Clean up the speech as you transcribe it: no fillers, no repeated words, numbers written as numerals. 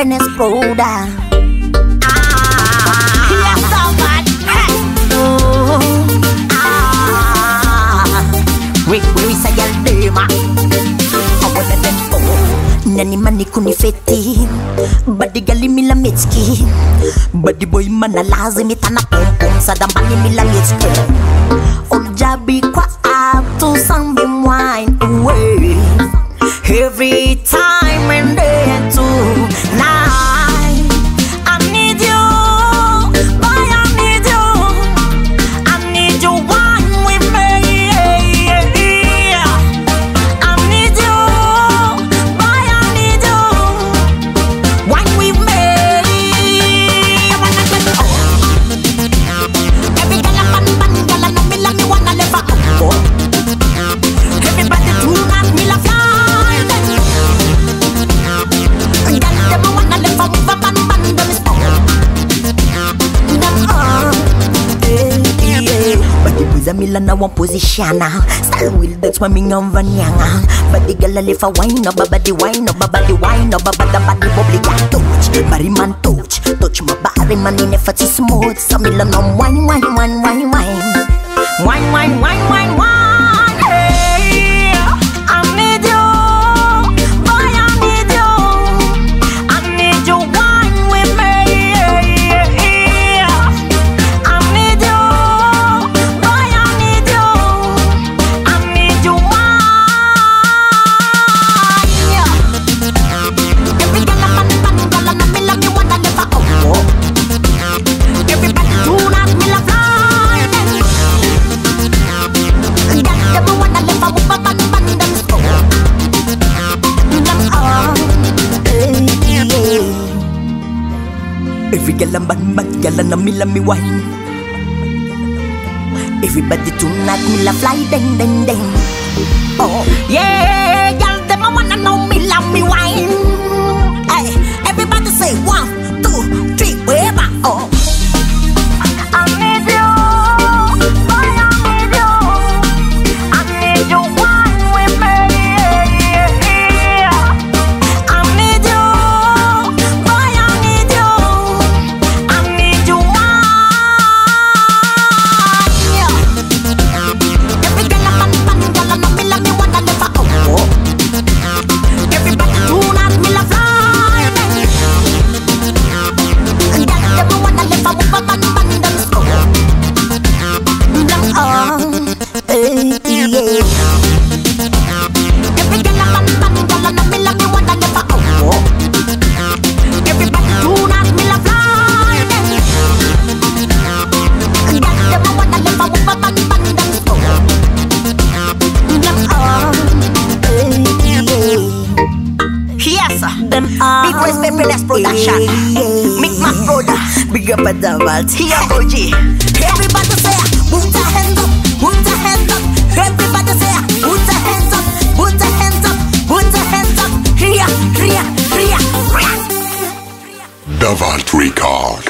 Finest Broda. We say y'all dema. I wanna them oh. Nani mani kunifeti. Badi gali mila mitski. Badi boy mana lazimi tana pom pom. Sadambani mila mitski. Oljabi kwa to some wine away. Every time and day and tonight, I need you, boy, I need you. I need you one with me. I need you, boy, I need you one with me. Every girl a ban girl a know me like me wanna live a couple. Everybody do not me la fly. Mila na one position. Style will that's why me on vanyanga. But the girl live a wine, no baba wine, no baba wine, no baba the body bubbly got touch. Body man touch my body man in if it's smooth. So mila no wine. Hey, I need you, boy, I need you. I need you wine with me. I need you, boy, I need you. I need you wine. Every girl a ban girl a know me like me wanna live a couple. Everybody do not me la fly. Every girl a bad girl a know me love me wine. Everybody tonight me la fly ding. Oh yeah, girl them a wanna know me love me wine. Hey, everybody say 1, 2, 3, whatever. Oh. I need you, boy, I need you. I need you one with me. I need you, boy, I need you. I need you one. Every girl a ban girl a know me like me wanna live a couple. Everybody do not me la fly. Girl them wanna live a ban them school. Yeah. Every girl a ban girl a know me like me wanna live a couple. Everybody do not me la fly. Girl them wanna live a ban them school. Yes, them big respect for this production. Make my brother big up at the vault. Here OG. Everybody say, put your hands up, put your hands up. Everybody say, put your hands up, put your hands up, put your hands up. Here. The Vault Record.